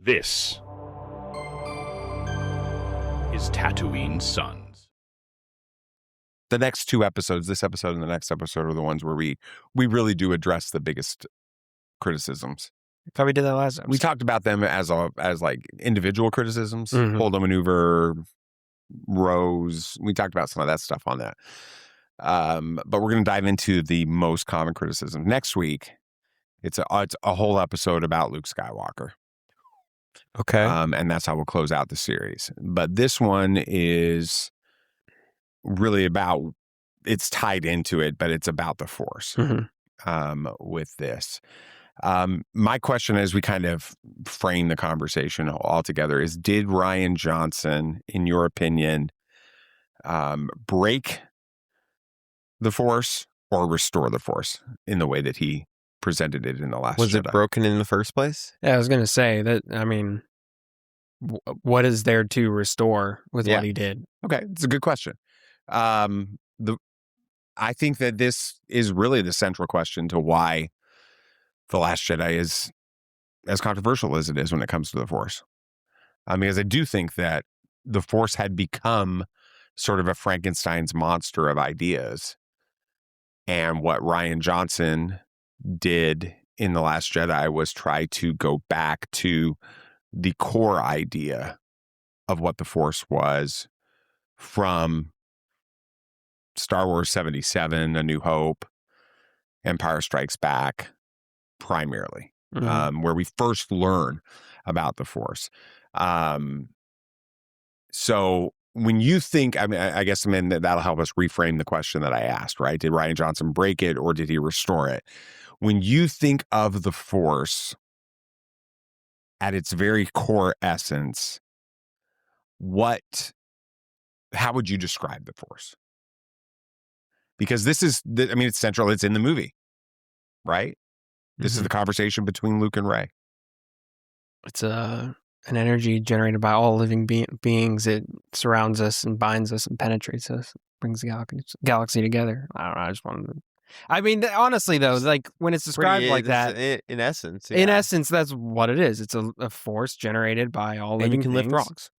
This is Tatooine Sons. The next two episodes, this episode and the next episode, are the ones where we really do address the biggest criticisms. I thought we did that last episode. We talked about them as like individual criticisms, Mhm. Holdo maneuver, Rose. We talked about some of that stuff on that. But we're going to dive into the most common criticism next week. It's a whole episode about Luke Skywalker. Okay. And that's how we'll close out the series. But this one is really about, it's tied into it, but it's about the Force with this. My question as we kind of frame the conversation all together is, did Rian Johnson, in your opinion, break the Force or restore the Force in the way that he presented it in The Last Jedi? Was it broken in the first place? Yeah, I was going to say that, I mean, what is there to restore with what he did? Okay, it's a good question. I think that this is really the central question to why The Last Jedi is as controversial as it is when it comes to the Force. Because I do think that the Force had become sort of a Frankenstein's monster of ideas. And what Rian Johnson did in The Last Jedi was try to go back to the core idea of what the Force was from Star Wars 77, A New Hope, Empire Strikes Back, primarily, where we first learn about the Force. So when you think, I guess that'll help us reframe the question that I asked, right? Did Rian Johnson break it or did he restore it? When you think of the Force at its very core essence, how would you describe the Force? Because this is, it's central. It's in the movie, right? This is the conversation between Luke and Rey. It's an energy generated by all living beings. It surrounds us and binds us and penetrates us, brings the galaxy together. I don't know. I just wanted to... honestly, though, like when it's described like that, in essence, in essence, that's what it is. It's a force generated by all living and you can things. lift rocks.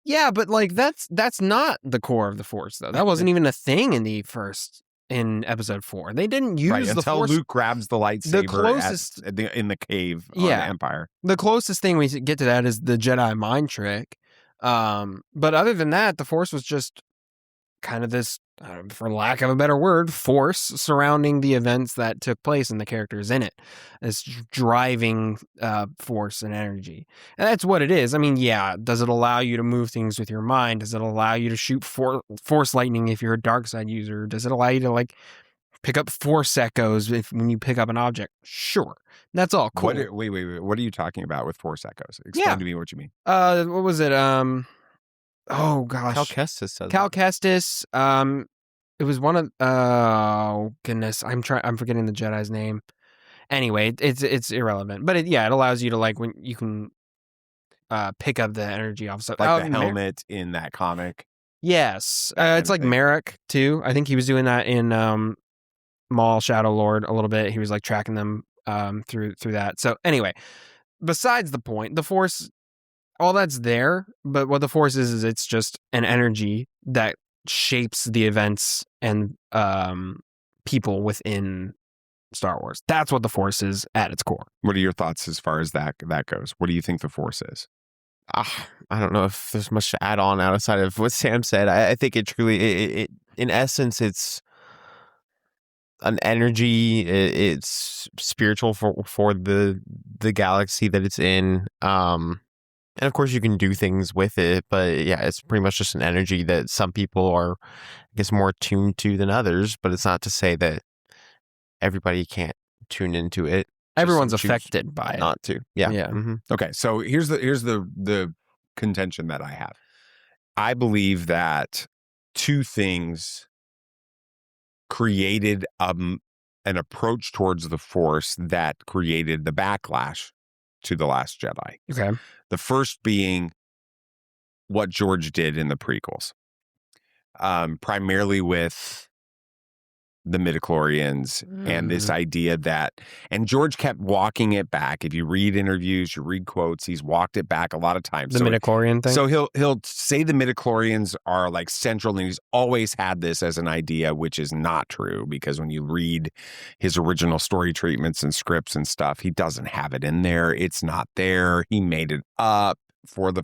Yeah, but like that's not the core of the Force, though. That wasn't even a thing in Episode 4. They didn't use the until Force. Luke grabs the lightsaber in the cave on the Empire. The closest thing we get to that is the Jedi mind trick. But other than that, the Force was just kind of this, for lack of a better word, force surrounding the events that took place and the characters in it. This driving force and energy. And that's what it is. Does it allow you to move things with your mind? Does it allow you to shoot force lightning if you're a dark side user? Does it allow you to pick up force echoes when you pick up an object? Sure. That's all cool. Wait. What are you talking about with force echoes? Explain to me what you mean. What was it? Oh gosh, Cal Kestis says Cal Kestis. It was one of. Oh goodness, I'm forgetting the Jedi's name. Anyway, it's irrelevant. But it allows you to when you can pick up the energy off. So, the helmet in that comic. Yes, it's like Merrick too. I think he was doing that in Maul Shadow Lord a little bit. He was tracking them through that. So anyway, besides the point, the Force. All that's there, but what the Force is it's just an energy that shapes the events and people within Star Wars. That's what the Force is at its core. What are your thoughts as far as that goes? What do you think the Force is? I don't know if there's much to add on outside of what Sam said. I think it truly, in essence, it's an energy. It's spiritual for the galaxy that it's in. And of course, you can do things with it, but it's pretty much just an energy that some people are, I guess, more attuned to than others. But it's not to say that everybody can't tune into it. Everyone's affected by it. Not to, yeah. Mm-hmm. Okay, so here's the contention that I have. I believe that two things created an approach towards the Force that created the backlash to The Last Jedi. Okay. The first being what George did in the prequels, primarily with the midichlorians and this idea that, and George kept walking it back. If you read interviews, you read quotes, he's walked it back a lot of times. The midichlorian thing? So he'll say the midichlorians are like central, and he's always had this as an idea, which is not true, because when you read his original story treatments and scripts and stuff, he doesn't have it in there. It's not there. He made it up for the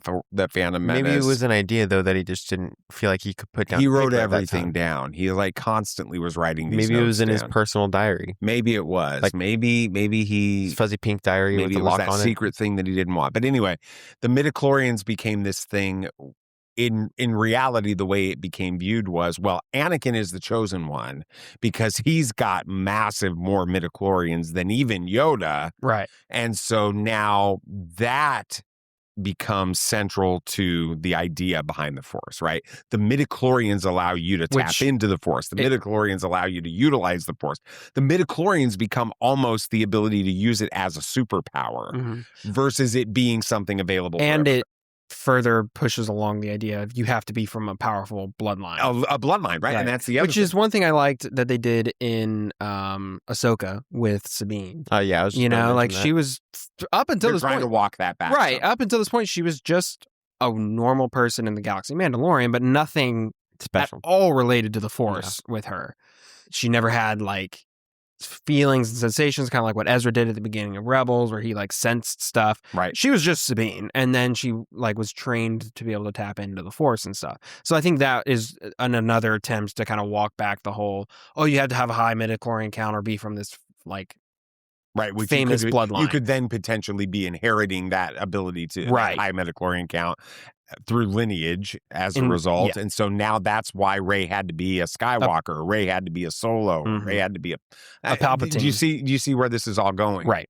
Phantom Menace. Maybe it was an idea, though, that he just didn't feel like he could put down. He wrote everything down. He like constantly was writing these Maybe it notes was in his down. personal diary. Maybe it was. Like, maybe he his fuzzy pink diary maybe with the it was lock that on secret thing that he didn't want. But anyway, the midichlorians became this thing. In reality, the way it became viewed was, well, Anakin is the chosen one because he's got massive more midichlorians than even Yoda. Right. And so now that becomes central to the idea behind the Force, right? The midichlorians allow you to tap into the Force. The midichlorians allow you to utilize the Force. The midichlorians become almost the ability to use it as a superpower versus it being something available. And forever. it further pushes along the idea of you have to be from a powerful bloodline. A bloodline, right? And that's the other Which is one thing I liked that they did in Ahsoka with Sabine. Oh, yeah. I was just You gonna know, like mention she was, up until They're this trying point. to walk that back. Right. some. Up until this point, she was just a normal person in the galaxy Mandalorian, but nothing that. Special. at all related to the Force with her. She never had like feelings and sensations, kind of like what Ezra did at the beginning of Rebels, where he like sensed stuff. Right. She was just Sabine, and then she like was trained to be able to tap into the Force and stuff. So I think that is another attempt to kind of walk back the whole, oh, you have to have a high midichlorian count or be from this like Right, which famous bloodline. You could then potentially be inheriting that ability to Right. high midichlorian count through lineage as a result. yeah. And so now that's why Rey had to be a Skywalker, Rey had to be a Solo, Rey had to be a Palpatine. Do you see where this is all going? Right.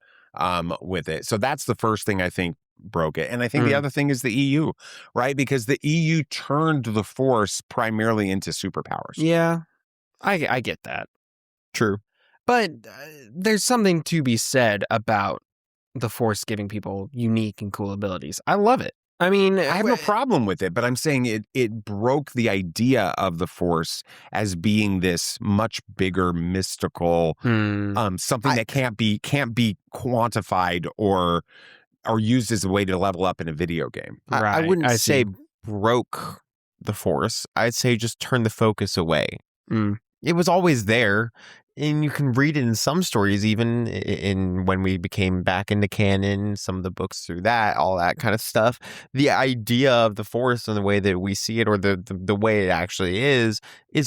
With it. So that's the first thing I think broke it. And I think the other thing is the EU, right? Because the EU turned the Force primarily into superpowers. Yeah, I get that. True. But there's something to be said about the Force giving people unique and cool abilities. I love it. I mean, I have no problem with it, but I'm saying it broke the idea of the Force as being this much bigger mystical something that can't be quantified or used as a way to level up in a video game. I wouldn't say broke the Force. I'd say just turn the focus away. It was always there. And you can read it in some stories, even in when we became back into canon, some of the books through that, all that kind of stuff. The idea of the Force and the way that we see it, or the way it actually is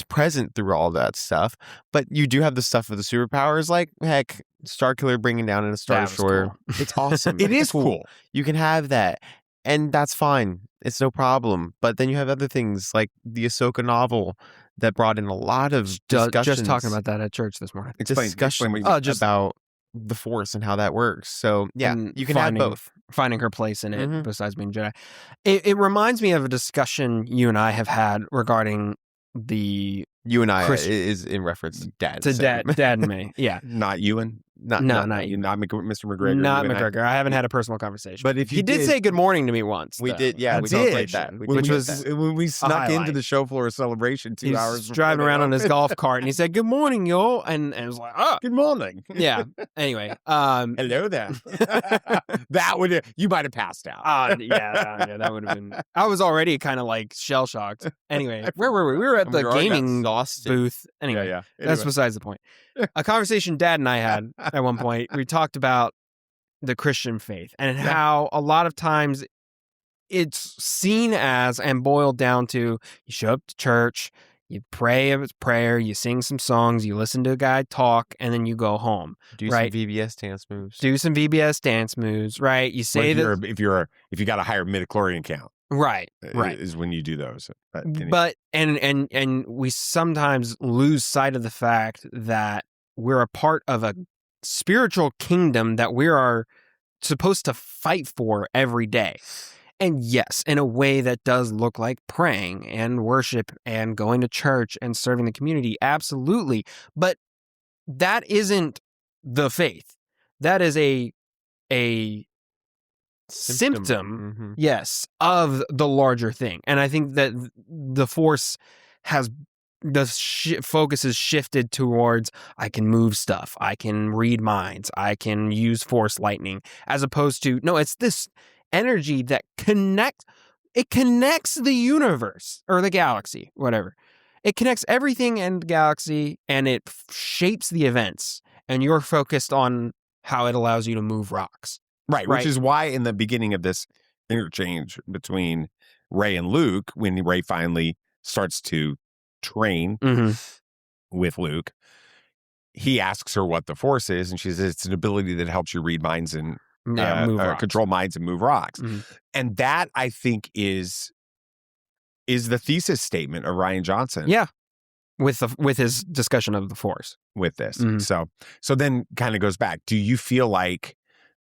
present through all that stuff. But you do have the stuff of the superpowers, like heck, Starkiller bringing down in a Star Destroyer. Cool. It's awesome. It is cool. You can have that. And that's fine. It's no problem. But then you have other things like the Ahsoka novel that brought in a lot of discussions. Just talking about that at church this morning. Explain about the Force and how that works. So, yeah, you can have both. Finding her place in it besides being Jedi. It reminds me of a discussion you and I have had regarding the... You and I is in reference to Dad. To Dad and me, yeah. Not Ewan? Not you. Not Mr. McGregor. Not McGregor. I haven't had a personal conversation. But if he did say good morning to me once. We did, yeah. We did. Played that. When we snuck into the show floor celebration 2 hours. He was driving around on his golf cart and he said, good morning, yo. And it was like, good morning. Yeah. Anyway. Hello there. That would you might have passed out. Yeah, that would have been. I was already kind of like shell shocked. Anyway, where were we? We were at the gaming booth. Anyway, yeah. That's besides the point. A conversation Dad and I had at one point, we talked about the Christian faith and how a lot of times it's seen as and boiled down to you show up to church, you pray a prayer, you sing some songs, you listen to a guy talk, and then you go home. Do some VBS dance moves. Do some VBS dance moves, right? You say that if you got a higher midichlorian count. Right. Is when you do those. But and we sometimes lose sight of the fact that we're a part of a spiritual kingdom that we are supposed to fight for every day. And yes, in a way that does look like praying and worship and going to church and serving the community. Absolutely. But that isn't the faith. That is a symptom, yes, of the larger thing. And I think that the Force has focus is shifted towards I can move stuff, I can read minds, I can use force lightning, as opposed to no, it's this energy that connects the universe or the galaxy, whatever. It connects everything in the galaxy and it shapes the events, and you're focused on how it allows you to move rocks. Right, which is why in the beginning of this interchange between Rey and Luke, when Rey finally starts to train with Luke, he asks her what the Force is, and she says it's an ability that helps you read minds and control minds and move rocks. And that, I think, is the thesis statement of Rian Johnson. Yeah, with his discussion of the Force with this. So then kind of goes back. Do you feel like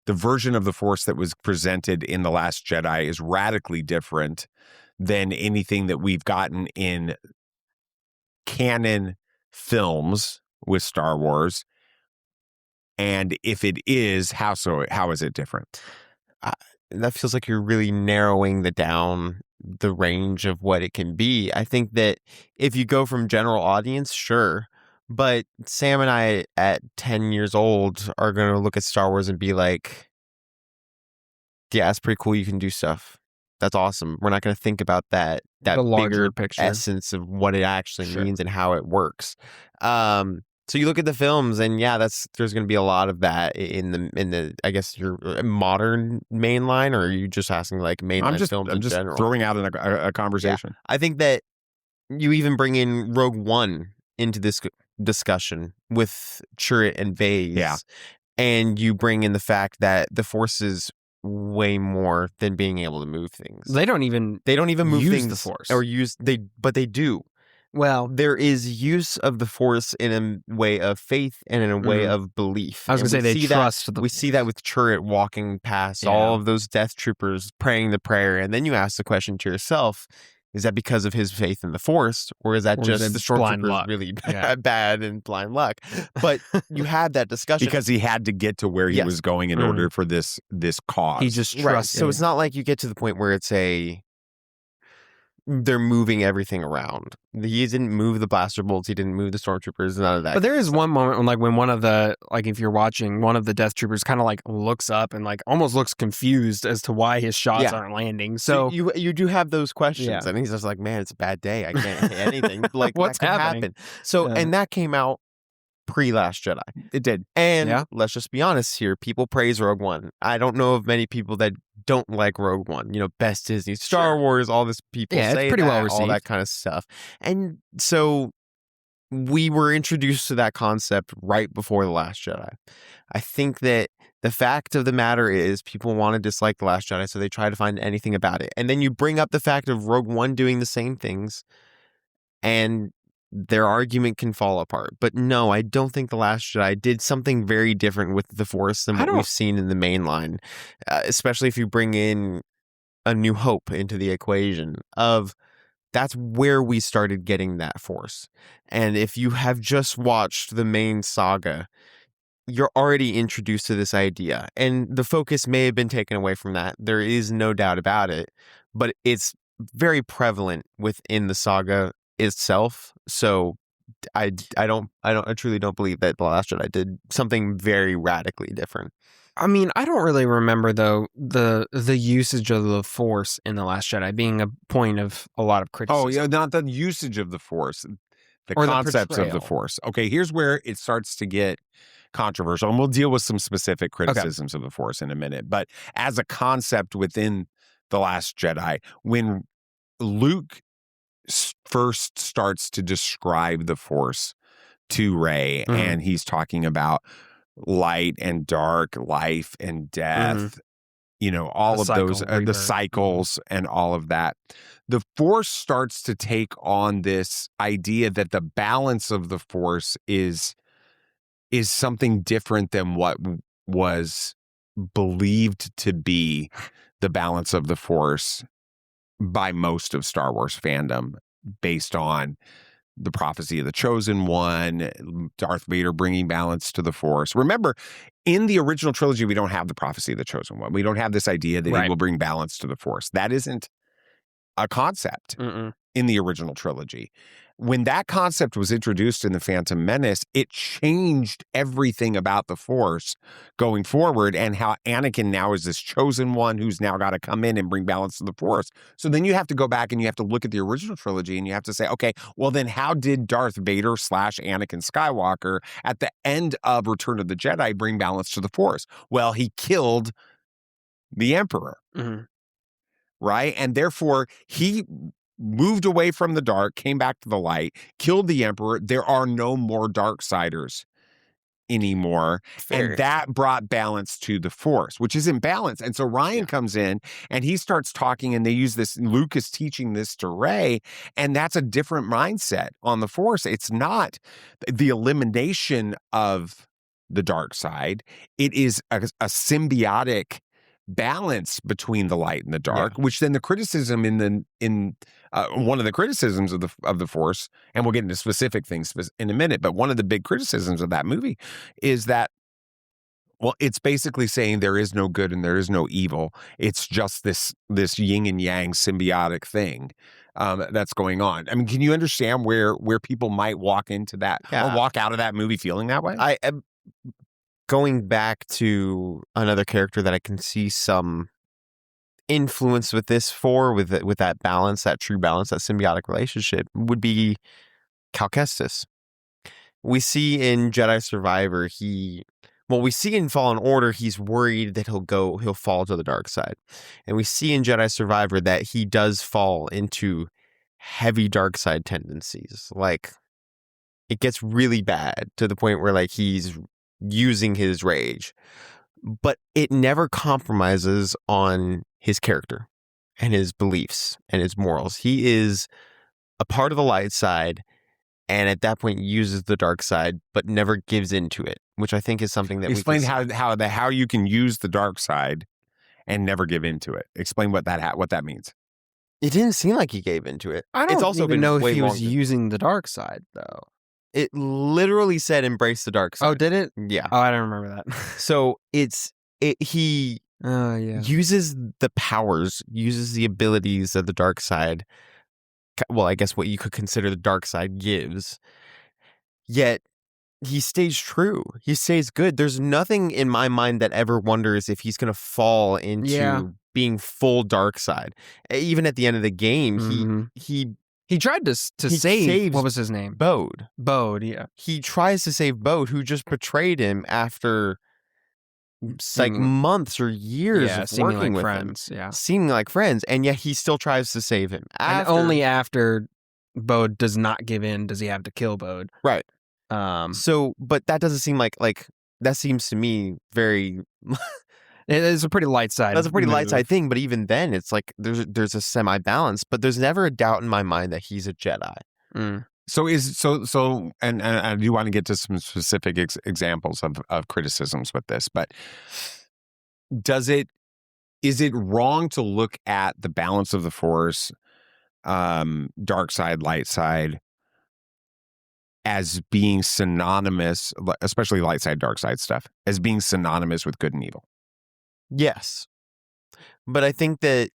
the version of the Force that was presented in The Last Jedi is radically different than anything that we've gotten in canon films with Star Wars? And if it is, how is it different? That feels like you're really narrowing the range of what it can be. I think that if you go from general audience, sure. But Sam and I at 10 years old are going to look at Star Wars and be like, yeah, it's pretty cool. You can do stuff. That's awesome. We're not going to think about that the larger bigger picture essence of what it actually means and how it works. So you look at the films, and yeah, there's going to be a lot of that in the I guess your modern mainline, or are you just asking like mainline films in general? Throwing out a conversation. Yeah. I think that you even bring in Rogue One into this discussion with Chirrut and Baze, and you bring in the fact that the Force is way more than being able to move things. They don't even move use things the Force but they do. Well, there is use of the Force in a way of faith and in a way of belief. I was going to say they trust we see that with Chirrut walking past all of those Death Troopers praying the prayer, and then you ask the question to yourself, is that because of his faith in the Force, or is that just the Stormtroopers really bad and blind luck? But you had that discussion. Because he had to get to where he was going in order for this cause. He just trusts. So it's not like you get to the point where it's they're moving everything around. He didn't move the blaster bolts. He didn't move the stormtroopers. None of that. But there is one moment when one of the, like, if you're watching, one of the Death Troopers kind of like looks up and like almost looks confused as to why his shots aren't landing. So you do have those questions, and he's just like, man, it's a bad day. I can't hit anything. Like, what's happening? Happen. So and that came out pre-Last Jedi. It did. And let's just be honest here. People praise Rogue One. I don't know of many people that don't like Rogue One. You know, best Disney, Star Wars, all this people say it's pretty well received. All that kind of stuff. And so we were introduced to that concept right before The Last Jedi. I think that the fact of the matter is people want to dislike The Last Jedi, so they try to find anything about it. And then you bring up the fact of Rogue One doing the same things, and their argument can fall apart. But no, I don't think The Last Jedi did something very different with the Force than what we've seen in the main line, especially if you bring in A New Hope into the equation of that's where we started getting that Force. And if you have just watched the main saga, you're already introduced to this idea. And the focus may have been taken away from that. There is no doubt about it. But it's very prevalent within the saga itself. So I truly don't believe that The Last Jedi did something very radically different. I mean, I don't really remember though the usage of the Force in The Last Jedi being a point of a lot of criticism. Oh, yeah, not the usage of the Force, the concepts of the Force. Okay, here's where it starts to get controversial, and we'll deal with some specific criticisms of the Force in a minute. But as a concept within The Last Jedi, when Luke first starts to describe the Force to Rey, and he's talking about light and dark, life and death, you know, all of those, the cycles and all of that. The Force starts to take on this idea that the balance of the Force is something different than what was believed to be the balance of the Force by most of Star Wars fandom, based on the prophecy of the Chosen One, Darth Vader bringing balance to the Force. Remember, in the original trilogy, we don't have the prophecy of the Chosen One. We don't have this idea that he will bring balance to the Force. That isn't a concept in the original trilogy. when that concept was introduced in The Phantom Menace, it changed everything about the Force going forward, and how Anakin now is this chosen one who's now got to come in and bring balance to the Force. So then you have to go back and you have to look at the original trilogy and you have to say, okay, well then how did Darth Vader / Anakin Skywalker at the end of Return of the Jedi bring balance to the Force? Well, he killed the Emperor, right? And therefore he moved away from the dark, came back to the light, killed the Emperor. There are no more Darksiders anymore. Fair. And that brought balance to the Force, which isn't balance. And so Ryan comes in and he starts talking, and they use this, Luke is teaching this to Rey, and that's a different mindset on the Force. It's not the elimination of the dark side. It is a symbiotic balance between the light and the dark, which then the criticism in one of the criticisms of the Force, and we'll get into specific things in a minute, but one of the big criticisms of that movie is that, well, it's basically saying there is no good and there is no evil. It's just this yin and yang symbiotic thing that's going on. I mean, can you understand where people might walk into that or walk out of that movie feeling that way? I am going back to another character that I can see some influence with this with that balance, that true balance, that symbiotic relationship would be Cal Kestis. We see in Jedi Survivor, we see in Fallen Order, he's worried that he'll fall to the dark side. And we see in Jedi Survivor that he does fall into heavy dark side tendencies. Like, it gets really bad to the point where like he's using his rage, but it never compromises on his character and his beliefs and his morals. He is a part of the light side, and at that point uses the dark side, but never gives into it, which I think is something that explain how you can use the dark side and never give into it. Explain what that means. It didn't seem like he gave into it. I don't it's also even been know if way he was longer. using the dark side, though. It literally said embrace the dark side. Oh, did it? Yeah. Oh, I don't remember that. So he Oh, yeah. uses the powers, uses the abilities of the dark side. Well, I guess what you could consider the dark side gives. Yet he stays true. He stays good. There's nothing in my mind that ever wonders if he's going to fall into being full dark side. Even at the end of the game, he tried to save, saves what was his name? Bode. Bode, yeah. He tries to save Bode, who just betrayed him after like months or years of seeming working like with friends, him. yeah. Seeming like friends, and yet he still tries to save him. And only after Bode does not give in does he have to kill Bode. Right. So, but that doesn't seem like that seems to me very... It is a pretty light side. That's a pretty light side thing, but even then, it's like there's a semi-balance, but there's never a doubt in my mind that he's a Jedi. So and I do want to get to some specific examples of criticisms with this, but is it wrong to look at the balance of the Force, dark side, light side, as being synonymous, especially light side, dark side stuff, as being synonymous with good and evil? Yes. But I think that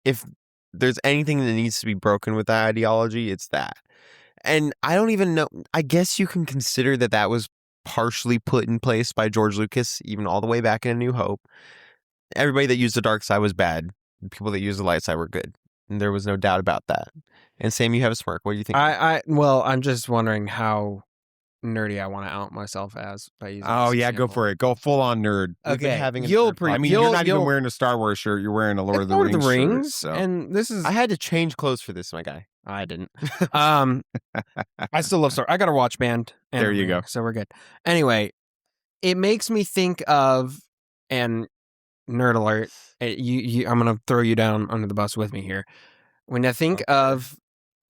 if there's anything that needs to be broken with that ideology, it's that. And I don't even know, I guess you can consider that was partially put in place by George Lucas, even all the way back in A New Hope. Everybody that used the dark side was bad. People that used the light side were good. And there was no doubt about that. And Sam, you have a smirk. What do you think? Well, I'm just wondering how nerdy I want to out myself as by using Go for it. Go full on nerd. Okay, you're not even wearing a Star Wars shirt. You're wearing a Lord of the Rings shirt, so. And this is... I had to change clothes for this, my guy. I didn't. I still love Star. I got a watch band. There you go. So we're good. Anyway, it makes me think of, and nerd alert, I'm going to throw you down under the bus with me here. When I think of,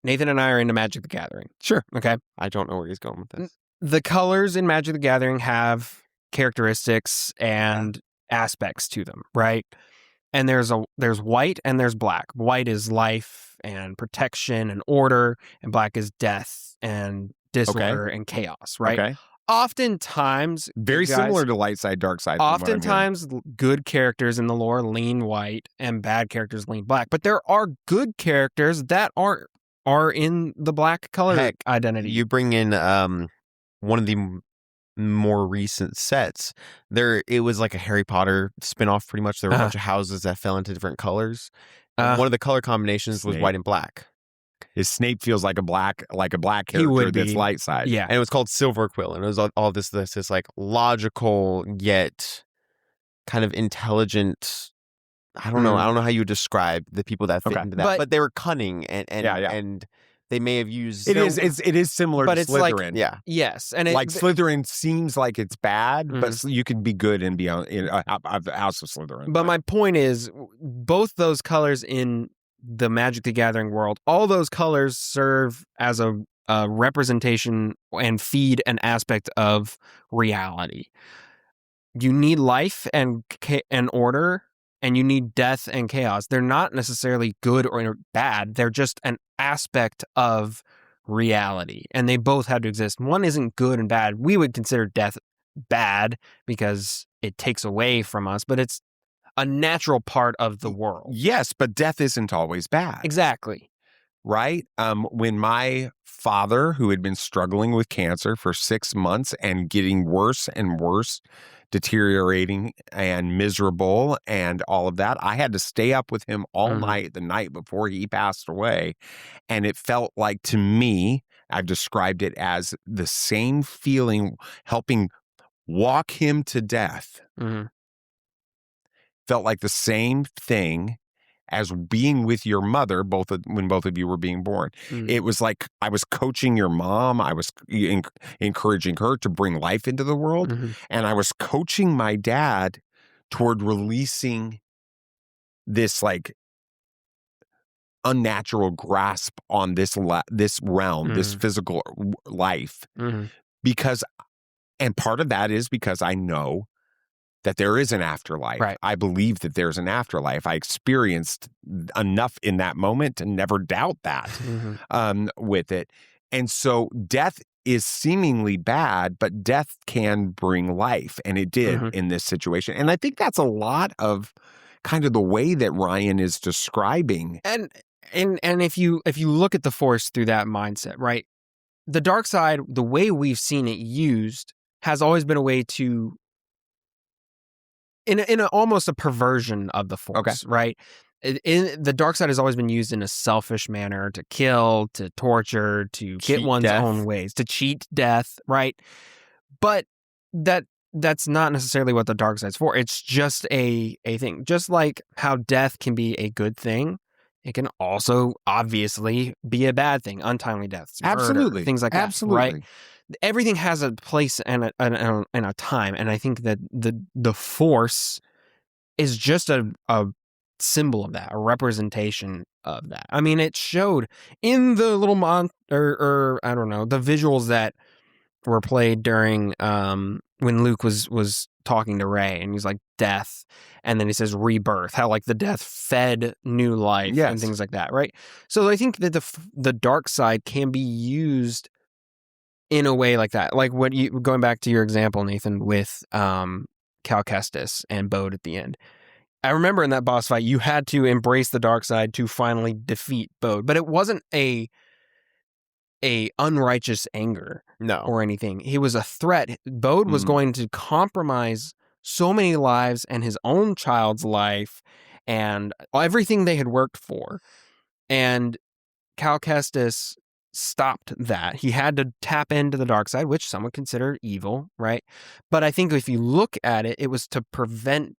Nathan and I are into Magic the Gathering. Sure. Okay. I don't know where he's going with this. The colors in Magic the Gathering have characteristics and aspects to them, right? And there's white and there's black. White is life and protection and order, and black is death and disorder and chaos, right? Okay. Oftentimes, very similar to light side, dark side. Oftentimes, good characters in the lore lean white and bad characters lean black. But there are good characters that aren't are in the black color Heck, identity. You bring in one of the more recent sets. It was like a Harry Potter spinoff, pretty much. There were a bunch of houses that fell into different colors. And one of the color combinations was Snape. white and black. His Snape feels like a black He character would that's be. light side. Yeah. And it was called Silver Quill. And it was all this like logical yet kind of intelligent. I don't know. I don't know how you would describe the people that fit into that, but they were cunning and they may have used. It is similar to Slytherin. Yeah. Yes, and Slytherin seems like it's bad, but you can be good and be in a House of Slytherin. But my point is, both those colors in the Magic the Gathering world, all those colors serve as a representation and feed an aspect of reality. You need life and order, and you need death and chaos. They're not necessarily good or bad. They're just an aspect of reality, and they both have to exist. One isn't good and bad. We would consider death bad because it takes away from us, but it's a natural part of the world. Yes, but death isn't always bad. Exactly. Right? When my father, who had been struggling with cancer for 6 months and getting worse and worse, deteriorating and miserable and all of that, I had to stay up with him all night, the night before he passed away. And it felt like, to me, I've described it as the same feeling, helping walk him to death. Felt like the same thing as being with your mother, when both of you were being born. It was like I was coaching your mom. I was encouraging her to bring life into the world. And I was coaching my dad toward releasing this like unnatural grasp on this realm, this physical life. Because, and part of that is because I know that there is an afterlife. Right. I believe that there's an afterlife. I experienced enough in that moment to never doubt that with it. And so death is seemingly bad, but death can bring life. And it did in this situation. And I think that's a lot of kind of the way that Rian is describing. And if you look at the Force through that mindset, right? The dark side, the way we've seen it used, has always been a way to in almost a perversion of the Force, right? The dark side has always been used in a selfish manner to kill, to torture, to get one's own ways, to cheat death, right? But that's not necessarily what the dark side's for. It's just a thing. Just like how death can be a good thing, it can also obviously be a bad thing. Untimely deaths, murder, things like that, right? Everything has a place and a time, and I think that the Force is just a symbol of that, a representation of that. I mean, it showed in the little or I don't know, the visuals that were played during when Luke was talking to Rey, and he's like death, and then he says rebirth, how like the death fed new life and things like that, right? So I think that the dark side can be used in a way like that. Like going back to your example, Nathan, with Cal Kestis and Bode at the end. I remember in that boss fight, you had to embrace the dark side to finally defeat Bode, but it wasn't a unrighteous anger or anything. He was a threat. Bode was going to compromise so many lives and his own child's life and everything they had worked for. And Cal Kestis stopped that. He had to tap into the dark side, which some would consider evil, right? But I think if you look at it, it was to prevent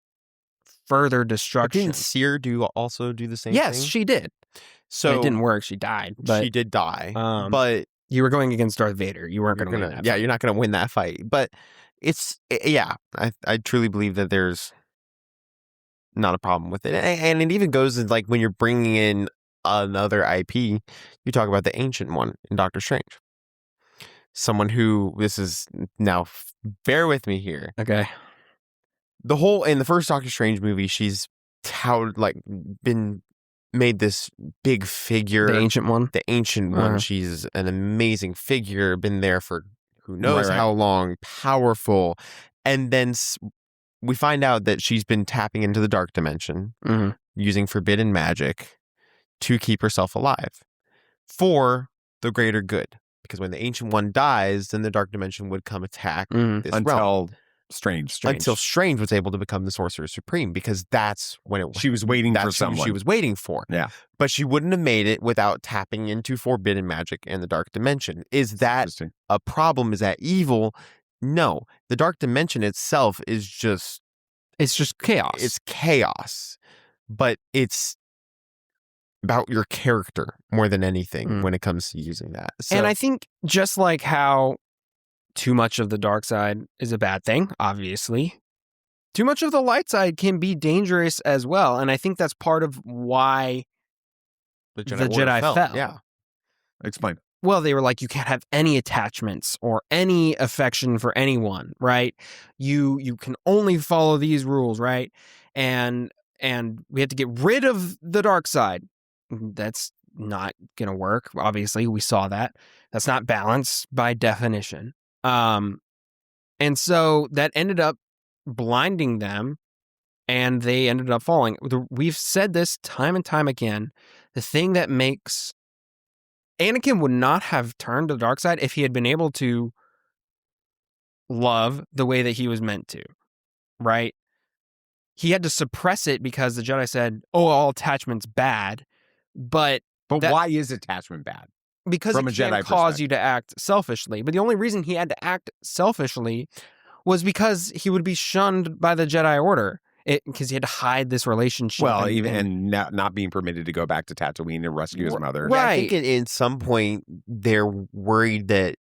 further destruction. But didn't Seer also do the same thing? Yes, she did. So it didn't work. She died. But, she did die. But you were going against Darth Vader. You weren't going to win that fight. Yeah, you're not going to win that fight. But I truly believe that there's not a problem with it. And it even goes in, like, when you're bringing in another IP, you talk about the Ancient One in Doctor Strange. Someone who, this is now, bear with me here. Okay. In the first Doctor Strange movie, she's been made this big figure. The Ancient One? The Ancient One. She's an amazing figure, been there for who knows how long, powerful. And then we find out that she's been tapping into the dark dimension, using forbidden magic to keep herself alive. for the greater good. Because when the Ancient One dies, then the Dark Dimension would come attack this realm. Until Strange. Until Strange was able to become the Sorcerer Supreme, because that's when it She was waiting for who someone. she was waiting for. Yeah. But she wouldn't have made it without tapping into forbidden magic and the Dark Dimension. Is that Interesting. a problem? Is that evil? No. The Dark Dimension itself is just It's just chaos. It's chaos. But it's about your character more than anything when it comes to using that. So, and I think just like how too much of the dark side is a bad thing, obviously, too much of the light side can be dangerous as well. And I think that's part of why the Jedi fell. Yeah. Explain. Well, they were like, you can't have any attachments or any affection for anyone, right? You can only follow these rules, right? And we had to get rid of the dark side. That's not going to work. Obviously, we saw that. That's not balance by definition. And so that ended up blinding them, and they ended up falling. We've said this time and time again. The thing that makes Anakin would not have turned to the dark side if he had been able to love the way that he was meant to, right? He had to suppress it because the Jedi said, "Oh, all attachment's bad." But why is attachment bad? Because From it a Jedi can cause perspective. you to act selfishly. But the only reason he had to act selfishly was because he would be shunned by the Jedi Order. Because he had to hide this relationship. Well, and not being permitted to go back to Tatooine and rescue his mother. Right. Yeah, I think in some point they're worried that,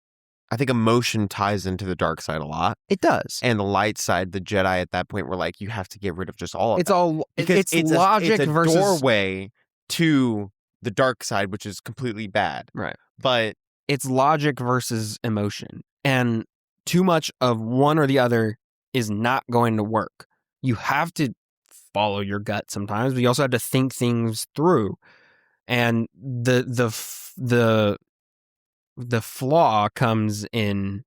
I think emotion ties into the dark side a lot. It does. And the light side, the Jedi at that point were like, you have to get rid of just all of It's that. all Because it's logic it's a versus doorway to the dark side, which is completely bad. Right. But it's logic versus emotion. And too much of one or the other is not going to work. You have to follow your gut sometimes, but you also have to think things through. And the flaw comes in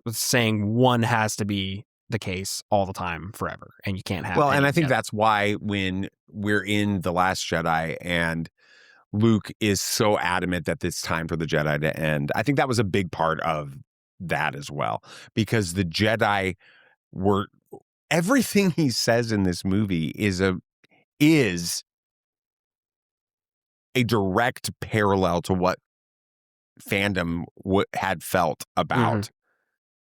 saying one has to be the case all the time forever, and you can't have. Well, and I think together. that's why when we're in The Last Jedi and Luke is so adamant that it's time for the Jedi to end, I think that was a big part of that as well, because the Jedi were, everything he says in this movie is a direct parallel to what fandom had felt about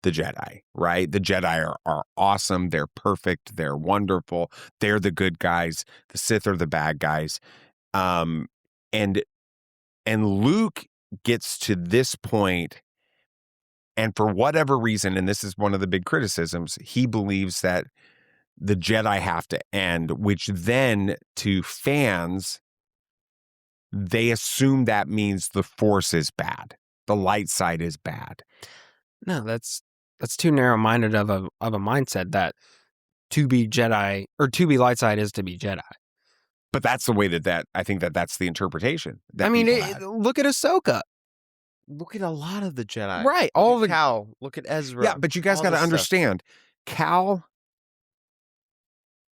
the Jedi, right? The Jedi are awesome. They're perfect. They're wonderful. They're the good guys. The Sith are the bad guys. And Luke gets to this point, and for whatever reason, and this is one of the big criticisms, he believes that the Jedi have to end, which then to fans, they assume that means the Force is bad. The light side is bad. No, that's too narrow-minded of a mindset, that to be Jedi or to be light side is to be Jedi. But that's the way that I think that's the interpretation. I mean, look at Ahsoka. look at a lot of the Jedi. Right. All the Cal. Look at Ezra. Yeah, but you guys all got to this stuff. understand, Cal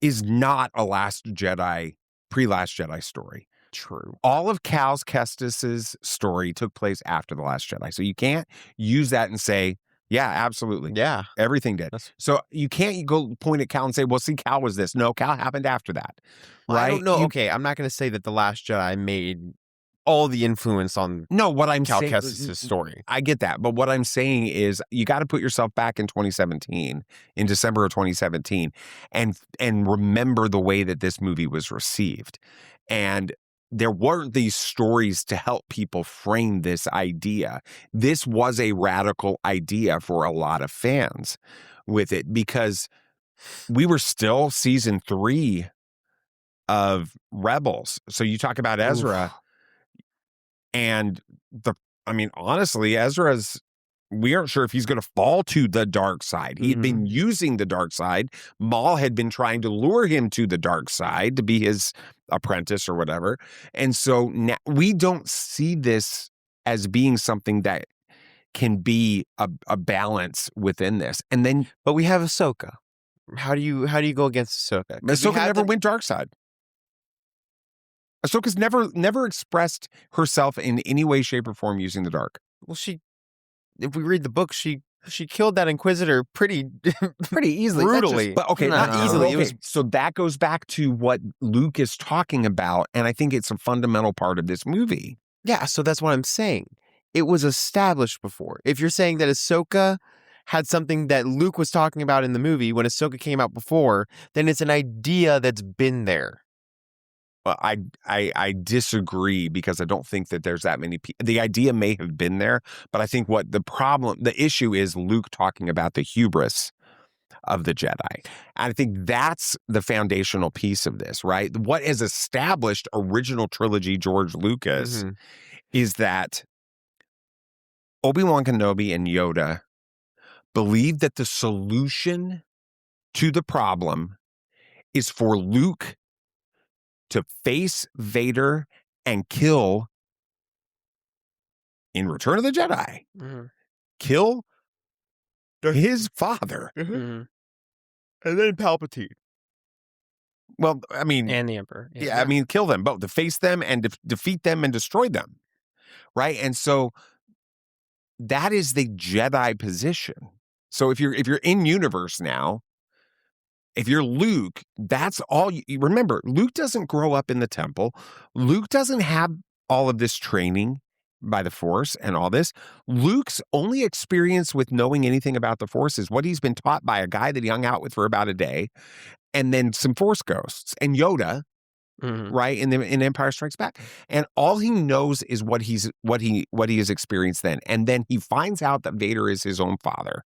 is not a Last Jedi, pre-Last Jedi story. True. All of Cal Kestis's story took place after The Last Jedi. So you can't use that and say, yeah, absolutely. Yeah. Everything did. So you can't go point at Cal and say, well, see, Cal was this. No, Cal happened after that. Well, right? I don't know. Okay, I'm not going to say that The Last Jedi made all the influence on what I'm Cal saying, Kestis' story. I get that. But what I'm saying is you got to put yourself back in 2017, in December of 2017, and remember the way that this movie was received. And there weren't these stories to help people frame this idea. This was a radical idea for a lot of fans with it, because we were still season 3 of Rebels. So you talk about Ezra. And honestly, Ezra's, we aren't sure if he's going to fall to the dark side. He had been using the dark side. Maul had been trying to lure him to the dark side to be his apprentice or whatever. And so now we don't see this as being something that can be a balance within this. And then, but we have Ahsoka. How do you go against Ahsoka? Ahsoka never went dark side. Ahsoka's never expressed herself in any way, shape, or form using the dark. Well, if we read the book, she killed that Inquisitor pretty easily. brutally. But okay, No. not easily. It was so that goes back to what Luke is talking about, and I think it's a fundamental part of this movie. Yeah, so that's what I'm saying. It was established before. If you're saying that Ahsoka had something that Luke was talking about in the movie when Ahsoka came out before, then it's an idea that's been there. Well, I disagree because I don't think that there's that many people. The idea may have been there, but I think the issue is Luke talking about the hubris of the Jedi. And I think that's the foundational piece of this, right? What has established original trilogy George Lucas is that Obi-Wan Kenobi and Yoda believe that the solution to the problem is for Luke to face Vader and kill, in Return of the Jedi, kill his father. Mm-hmm. And then Palpatine. Well, I mean... And the Emperor. Yeah, I mean, kill them both, to face them and defeat them and destroy them, right? And so that is the Jedi position. So if you're in universe now, if you're Luke, that's all you remember. Luke doesn't grow up in the temple. Luke doesn't have all of this training by the Force and all this. Luke's only experience with knowing anything about the Force is what he's been taught by a guy that he hung out with for about a day, and then some Force ghosts and Yoda, right, in Empire Strikes Back. And all he knows is what he has experienced then. And then he finds out that Vader is his own father.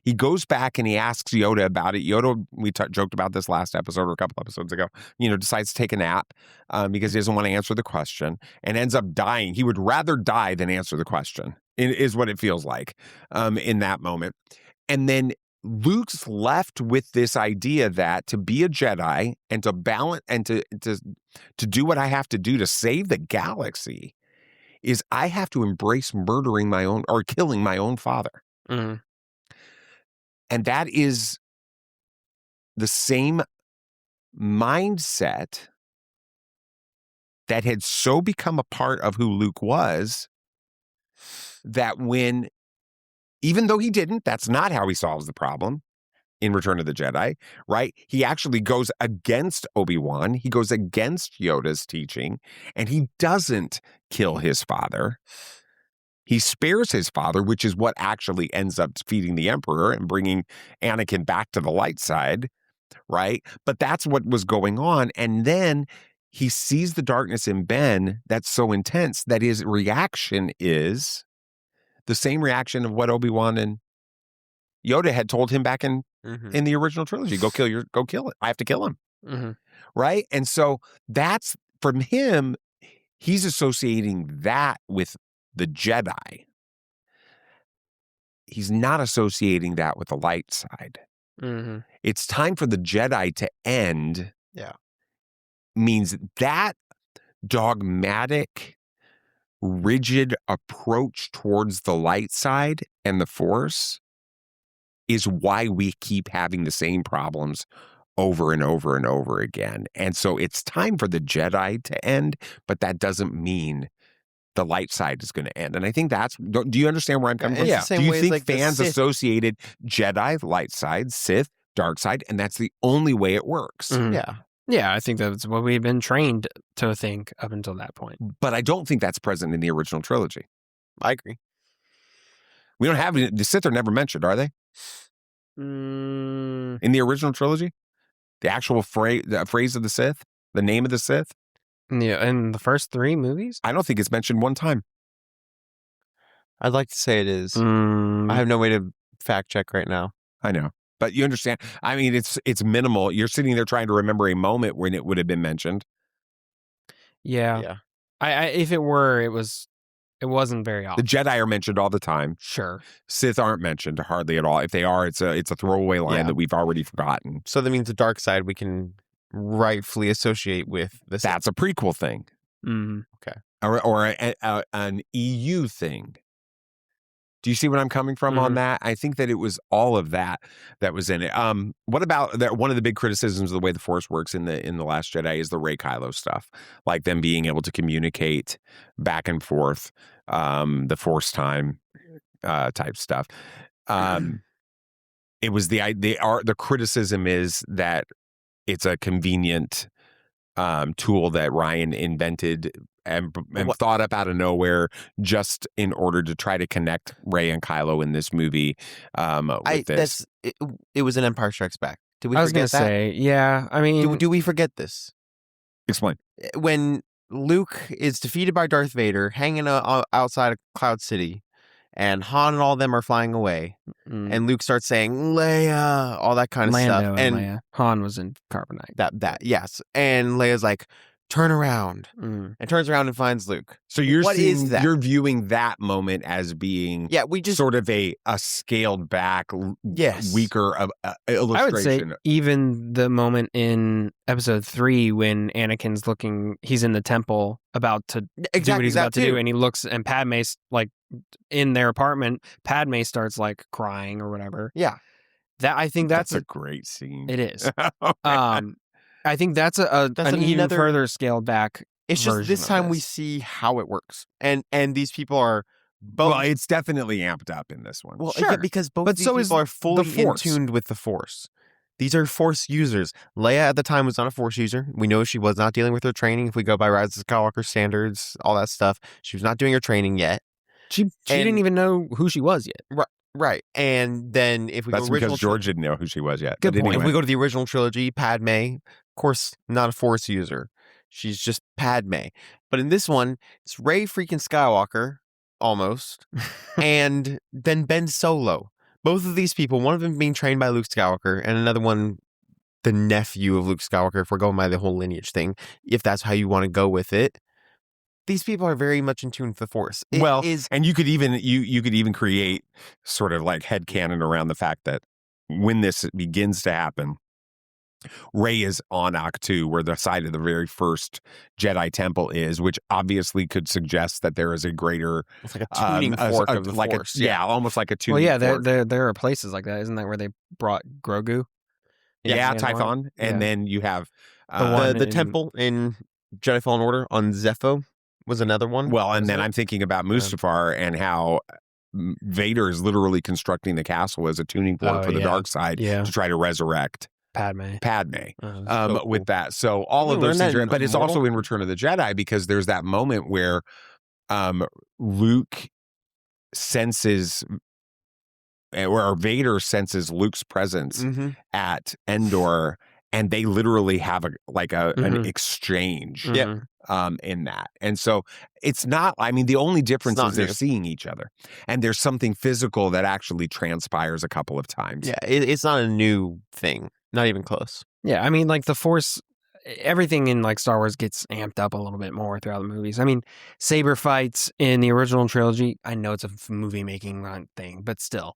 He goes back and he asks Yoda about it. Yoda, we joked about this last episode or a couple episodes ago, decides to take a nap because he doesn't want to answer the question and ends up dying. He would rather die than answer the question, is what it feels like in that moment. And then Luke's left with this idea that to be a Jedi and to balance and to do what I have to do to save the galaxy is I have to embrace murdering my own or killing my own father. And that is the same mindset that had so become a part of who Luke was that even though he didn't, that's not how he solves the problem in Return of the Jedi, right? He actually goes against Obi-Wan. He goes against Yoda's teaching, and he doesn't kill his father. He spares his father, which is what actually ends up defeating the Emperor and bringing Anakin back to the light side, right? But that's what was going on. And then he sees the darkness in Ben that's so intense that his reaction is the same reaction of what Obi-Wan and Yoda had told him back in the original trilogy. Go kill it. I have to kill him. Right? And so that's, from him, he's associating that with the Jedi. He's not associating that with the light side. It's time for the Jedi to end. Yeah. Means that dogmatic, rigid approach towards the light side and the Force is why we keep having the same problems over and over and over again. And so it's time for the Jedi to end, but that doesn't mean the light side is going to end. And I think do you understand where I'm coming from? Yeah. Do you think fans associated Jedi, light side, Sith, dark side, and that's the only way it works? Yeah, I think that's what we've been trained to think up until that point. But I don't think that's present in the original trilogy. I agree. We don't have it. The Sith are never mentioned, are they? In the original trilogy? The actual phrase of the Sith? The name of the Sith? In the first 3 movies? I don't think it's mentioned one time. I'd like to say it is. I have no way to fact check right now. I know. But you understand. I mean, it's minimal. You're sitting there trying to remember a moment when it would have been mentioned. Yeah. I if it were, it wasn't very often. The Jedi are mentioned all the time. Sure. Sith aren't mentioned hardly at all. If they are, it's a throwaway line that we've already forgotten. So that means the dark side we can rightfully associate with the Sith. That's a prequel thing. Okay. Or an EU thing. Do you see what I'm coming from on that? I think that it was all of that was in it. What about that? One of the big criticisms of the way the Force works in the Last Jedi is the Rey Kylo stuff, like them being able to communicate back and forth, the Force time type stuff. It was the criticism is that it's a convenient tool that Rian invented and thought up out of nowhere just in order to try to connect Rey and Kylo in this movie with this. It was an Empire Strikes Back. Did we I was forget gonna that? say, yeah. I mean, Do we forget this? Explain. When Luke is defeated by Darth Vader, hanging outside of Cloud City, and Han and all of them are flying away, and Luke starts saying Leia, all that kind of Lando stuff, and Leia. Han was in Carbonite. That yes, and Leia's like, turn around, and turns around and finds Luke. So you're is that? You're viewing that moment as being we just sort of a scaled back, weaker illustration. I would say even the moment in Episode 3 when Anakin's he's in the temple about to do what he's about to do, and he looks, and Padme's like in their apartment. Padme starts like crying or whatever. Yeah, I think that's a great scene. It is. I think that's an even further scaled back. It's just this time we see how it works, and these people are both. Well, it's definitely amped up in this one. Well, yeah, because both these people are fully in tuned with the Force. These are Force users. Leia at the time was not a Force user. We know she was not dealing with her training. If we go by Rise of Skywalker standards, all that stuff, she was not doing her training yet. She didn't even know who she was yet. Right. And then if we that's go original because George didn't know who she was yet. Good point. If we go to the original trilogy, Padme, of course, not a Force user. She's just Padme. But in this one, it's Rey freaking Skywalker, almost, and then Ben Solo. Both of these people, one of them being trained by Luke Skywalker, and another one, the nephew of Luke Skywalker, if we're going by the whole lineage thing, if that's how you want to go with it. These people are very much in tune with the Force. And you could even you could even create sort of like headcanon around the fact that when this begins to happen, Rey is on Ahch-To, where the site of the very first Jedi temple is, which obviously could suggest that there is a greater, it's like a tuning fork of the Force. Almost like a tuning. Well, yeah, there are places like that, isn't that where they brought Grogu? Yeah, Tython, and then you have the temple in Jedi Fallen Order on Zepho was another one. Well, and then I'm thinking about Mustafar and how Vader is literally constructing the castle as a tuning fork for the dark side to try to resurrect Padme. With that. So all of those things are, but it's also in Return of the Jedi, because there's that moment where Luke senses, or Vader senses Luke's presence at Endor, and they literally have an exchange in that. And so it's not, I mean, the only difference is they're seeing each other, and there's something physical that actually transpires a couple of times. Yeah, it's not a new thing. Not even close. Yeah, I mean, like the Force, everything in like Star Wars gets amped up a little bit more throughout the movies. I mean, saber fights in the original trilogy, I know it's a movie making thing, but still,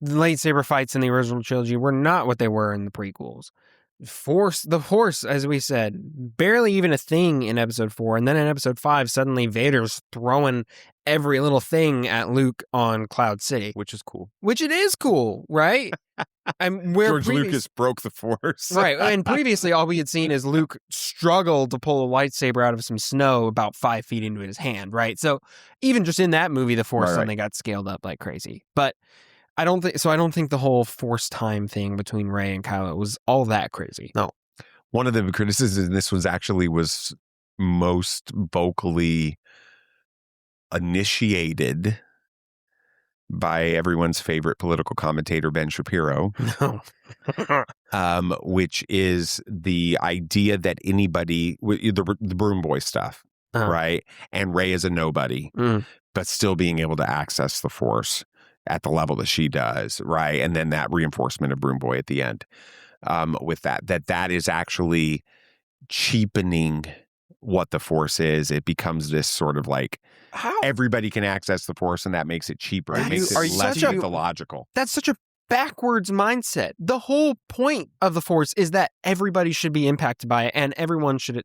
the lightsaber fights in the original trilogy were not what they were in the prequels. The Force, as we said, barely even a thing in Episode 4, and then in Episode 5, suddenly Vader's throwing every little thing at Luke on Cloud City, which is cool. Which it is cool, right? George Lucas broke the Force. Right. And previously, all we had seen is Luke struggle to pull a lightsaber out of some snow about 5 feet into his hand, right? So even just in that movie, the Force suddenly got scaled up like crazy. But I don't think the whole Force time thing between Rey and Kylo was all that crazy. No. One of the criticisms in this was most vocally initiated by everyone's favorite political commentator, Ben Shapiro. Which is the idea that anybody, the Broom Boy stuff, right? And Rey is a nobody, but still being able to access the Force at the level that she does, right? And then that reinforcement of Broom Boy at the end, with that is actually cheapening what the Force is. It becomes this sort of like, everybody can access the Force, and that makes it cheaper. It makes it less mythological. That's such a backwards mindset. The whole point of the Force is that everybody should be impacted by it, and everyone should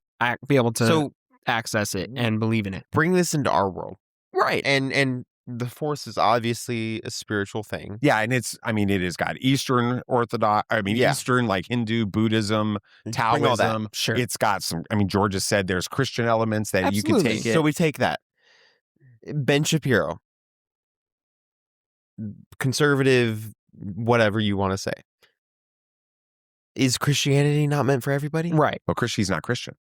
be able to access it and believe in it. Bring this into our world. Right. And the Force is obviously a spiritual thing. Yeah, and it has got Eastern Orthodox, Yeah. Eastern, like Hindu, Buddhism, Bring all that. Taoism. Sure. It's got some, George has said there's Christian elements that you can Absolutely. take it. So we take that. Ben Shapiro, conservative, whatever you want to say. Is Christianity not meant for everybody? Right. Well, he's not Christian.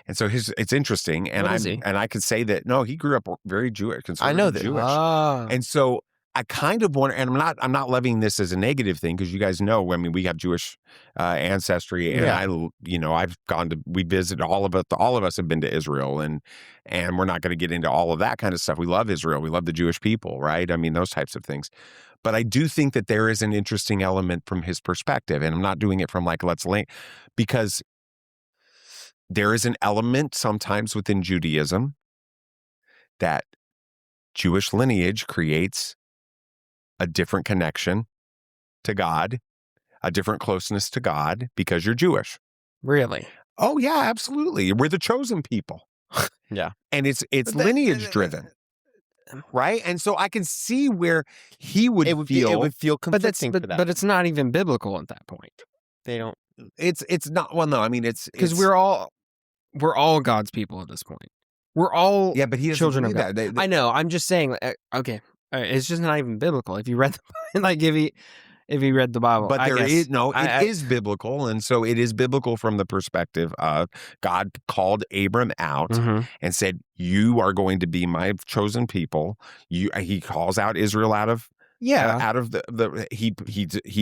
And so it's interesting. And What is he? I could say that, no, he grew up very Jewish, I know conservative that. Jewish. Ah. And so I kind of wonder, and I'm not levying this as a negative thing, because you guys know, we have Jewish ancestry, and Yeah. we visited all of us have been to Israel, and we're not going to get into all of that kind of stuff. We love Israel. We love the Jewish people, right? I mean, those types of things. But I do think that there is an interesting element from his perspective, and I'm not doing it from because there is an element sometimes within Judaism that Jewish lineage creates a different connection to God, a different closeness to God, because you're Jewish. Really? Oh yeah, absolutely. We're the chosen people. Yeah. And it's lineage driven. Right? And so I can see where he would feel. It would feel But conflicting for that. but it's not even biblical at that point. They don't. It's not. Well, no. I mean, it's Because we're all God's people at this point. We're all but he doesn't children of believe God. that. I know. I'm just saying. Okay, it's just not even biblical. If you read if you read the Bible, But it is biblical, and so it is biblical from the perspective of God called Abram out and said, "You are going to be my chosen people." He calls out Israel out of he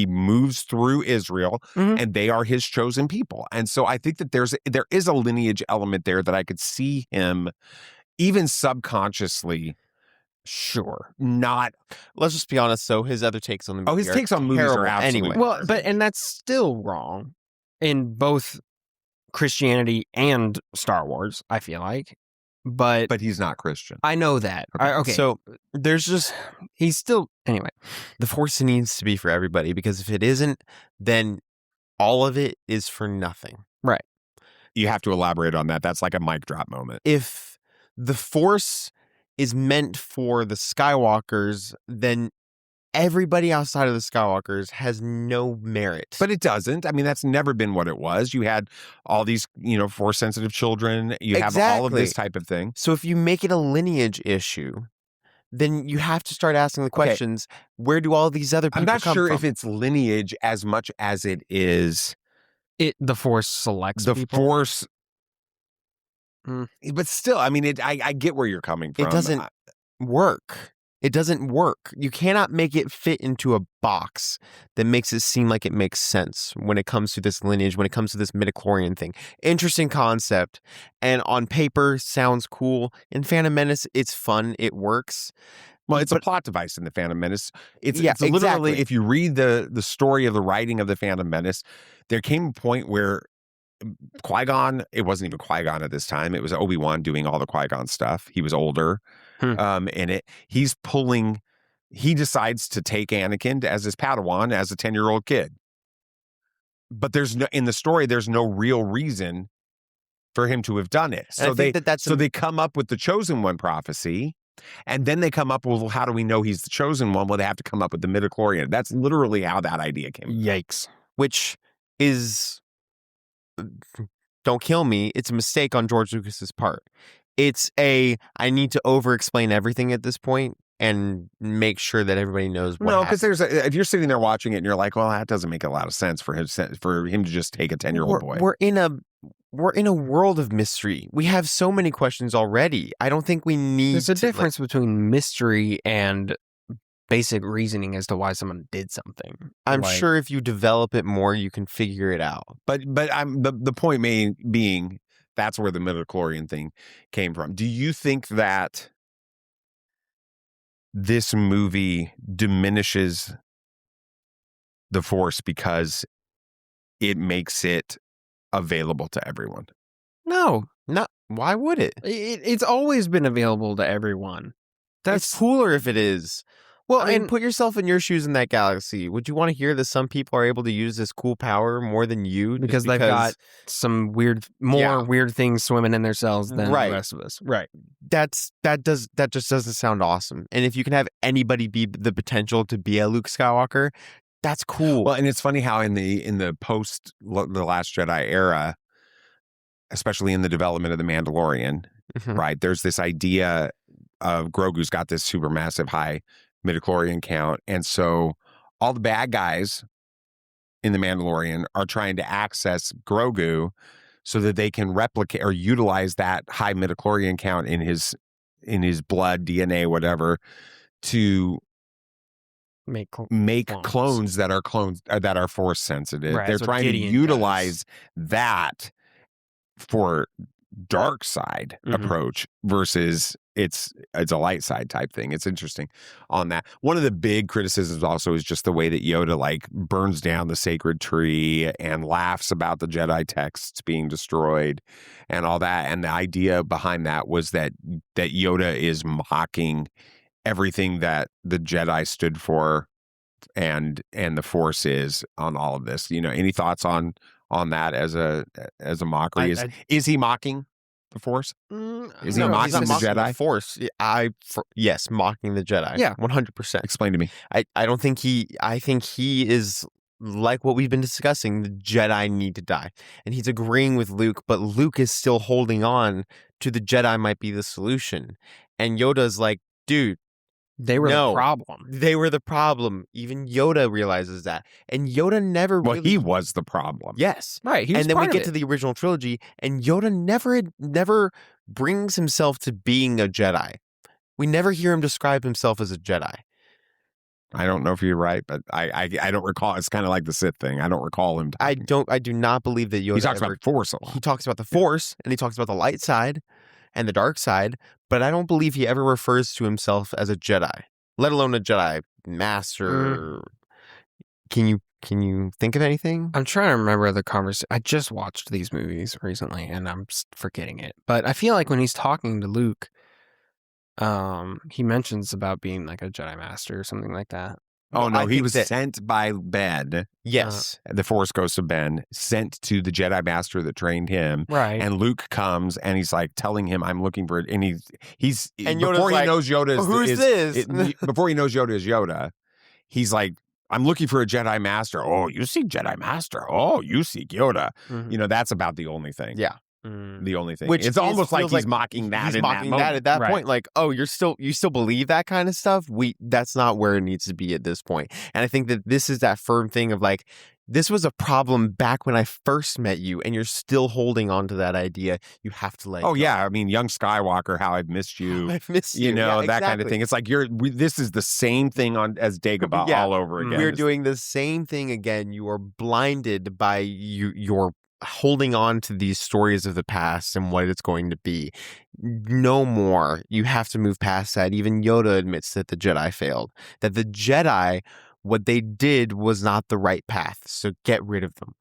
moves through Israel, and they are his chosen people. And so I think that there is a lineage element there that I could see him even subconsciously. Sure. Not. Let's just be honest. So his other takes on the movie. His takes on movies are absolutely anyway. Well, and that's still wrong in both Christianity and Star Wars, I feel like. But he's not Christian. I know that. Okay. So there's just he's still anyway. The Force needs to be for everybody, because if it isn't, then all of it is for nothing. Right. You have to elaborate on that. That's like a mic drop moment. If the Force is meant for the Skywalkers, then everybody outside of the Skywalkers has no merit. But it doesn't. I mean, that's never been what it was. You had all these, Force sensitive children. You have all of this type of thing. So if you make it a lineage issue, then you have to start asking the questions, where do all these other people come from? I'm not sure if it's lineage as much as it is. The Force selects the people. Force. But still, I mean, I get where you're coming from. It doesn't work. It doesn't work. You cannot make it fit into a box that makes it seem like it makes sense when it comes to this lineage, when it comes to this midichlorian thing. Interesting concept. And on paper, sounds cool. In Phantom Menace, it's fun. It works. Well, it's a plot device in the Phantom Menace. It's exactly. Literally, if you read the story of the writing of the Phantom Menace, there came a point where Qui-Gon, it wasn't even Qui-Gon at this time. It was Obi-Wan doing all the Qui-Gon stuff. He was older in it. He decides to take Anakin as his Padawan as a 10-year-old kid. But in the story, there's no real reason for him to have done it. So they come up with the Chosen One prophecy, and then they come up with, well, how do we know he's the Chosen One? Well, they have to come up with the midichlorian. That's literally how that idea came. Yikes. Which is... Don't kill me. It's a mistake on George Lucas's part. I need to over-explain everything at this point and make sure that everybody knows what happened. Because if you're sitting there watching it and you're like, well, that doesn't make a lot of sense for him to just take a 10-year-old boy. We're in a world of mystery. We have so many questions already. I don't think we need. There's a difference between mystery and basic reasoning as to why someone did something. I'm sure if you develop it more, you can figure it out. But the point being that's where the midichlorian thing came from. Do you think that this movie diminishes the Force because it makes it available to everyone? No. Why would it? It's always been available to everyone. That's cooler if it is. Well, I mean, and put yourself in your shoes in that galaxy. Would you want to hear that some people are able to use this cool power more than you? because they've got some weird things swimming in their cells than Right. the rest of us. Right. that just doesn't sound awesome. And if you can have anybody be the potential to be a Luke Skywalker, that's cool. Well, and it's funny how in the post the Last Jedi era, especially in the development of the Mandalorian, Mhm. right? There's this idea of Grogu's got this super massive high midichlorian count, and so all the bad guys in the Mandalorian are trying to access Grogu so that they can replicate or utilize that high midichlorian count in his blood, DNA, whatever, to Make clones that are force sensitive. Right, They're that's what trying to Gideon utilize that for dark side Mhm. approach versus it's a light side type thing. It's interesting on that. One of the big criticisms also is just the way that Yoda like burns down the sacred tree and laughs about the Jedi texts being destroyed and all that. And the idea behind that was that Yoda is mocking everything that the Jedi stood for and the Force is on all of this. Any thoughts on that as a mockery? Is he mocking the Force? Is he mocking he's not the mocking Jedi? the Force. Yes, mocking the Jedi. Yeah. 100%. Explain to me. I don't think I think he is like what we've been discussing. The Jedi need to die, and he's agreeing with Luke, but Luke is still holding on to the Jedi might be the solution, and Yoda's like, dude, They were the problem. they were the problem. Even Yoda realizes that, and Yoda never. Well, really, he was the problem. yes, Right. He was and then we part of get it. to the original trilogy, and Yoda never brings himself to being a Jedi. We never hear him describe himself as a Jedi. I don't know if you're right, but I don't recall. It's kind of like the Sith thing. I don't recall him. I do not believe that Yoda. He talks about the Force a lot. He talks about the Force, and he talks about the light side and the dark side, but I don't believe he ever refers to himself as a Jedi, let alone a Jedi master. Can you think of anything? I'm trying to remember the conversation. I just watched these movies recently, and I'm forgetting it. But I feel like when he's talking to Luke, he mentions about being like a Jedi Master or something like that. Oh, no, I he think was that- sent by Ben. Yes. The Force goes to Ben, sent to the Jedi Master that trained him. Right. And Luke comes and he's like telling him, "I'm looking for it." And he's And before Yoda's he like, knows Yoda is "Who's this?" before he knows Yoda is Yoda, he's like, "I'm looking for a Jedi Master." "Oh, you seek Jedi Master. Oh, you seek Yoda." Mhm. That's about the only thing. Yeah. The only thing. Which it's almost like feels he's mocking that. He's in mocking that, that at that Right. point. Like, oh, you still believe that kind of stuff? That's not where it needs to be at this point. And I think that this is that firm thing of like, this was a problem back when I first met you, and you're still holding on to that idea. You have to let Oh go. yeah, I mean, young Skywalker, how I've missed you. I've missed you. Yeah, Yeah, that kind of exactly. thing. It's like this is the same thing as Dagobah Yeah. all over again. We're doing the same thing again. You are blinded by your holding on to these stories of the past and what it's going to be. No more. You have to move past that. Even Yoda admits that the Jedi failed. That the Jedi, what they did was not the right path. So get rid of them.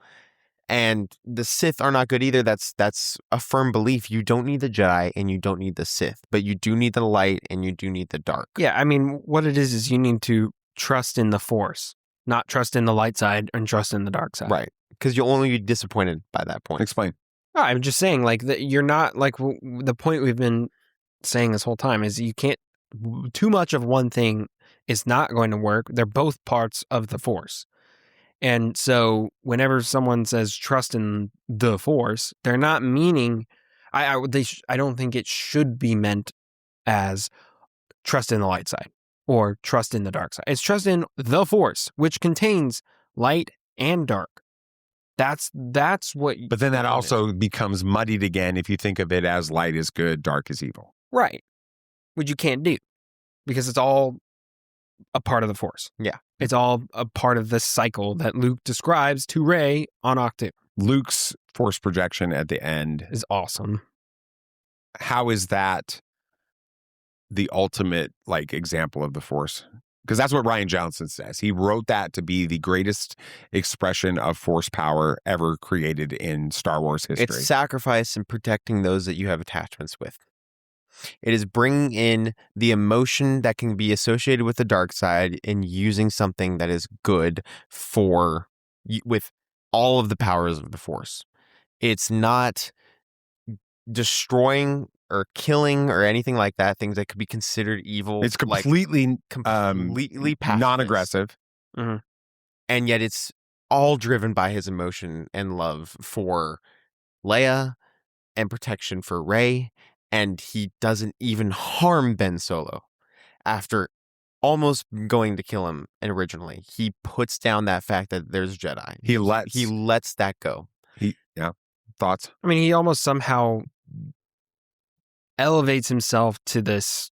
And the Sith are not good either. That's a firm belief. You don't need the Jedi and you don't need the Sith, but you do need the light and you do need the dark. Yeah, I mean, what it is you need to trust in the Force, not trust in the light side and trust in the dark side. Right. Because you'll only be disappointed by that point. Explain. I'm just saying, like, you're not, like, the point we've been saying this whole time is you can't, too much of one thing is not going to work. They're both parts of the Force. And so whenever someone says trust in the Force, they're not meaning, I don't think it should be meant as trust in the light side or trust in the dark side. It's trust in the Force, which contains light and dark. That's what. But then that also becomes muddied again if you think of it as light is good, dark is evil. Right. Which you can't do because it's all a part of the Force. Yeah. It's all a part of this cycle that Luke describes to Rey on Octu. Luke's Force projection at the end Is awesome. How is that the ultimate example of the Force? Because that's what Rian Johnson says. He wrote that to be the greatest expression of Force power ever created in Star Wars history. It's sacrifice and protecting those that you have attachments with. It is bringing in the emotion that can be associated with the dark side and using something that is good with all of the powers of the Force. It's not destroying or killing or anything like that, things that could be considered evil. It's completely completely pacifist. non-aggressive. Mm-hmm. And yet it's all driven by his emotion and love for Leia and protection for Rey. And he doesn't even harm Ben Solo after almost going to kill him originally. He puts down that fact that there's Jedi. He lets that go. Thoughts? I mean, he almost somehow elevates himself to this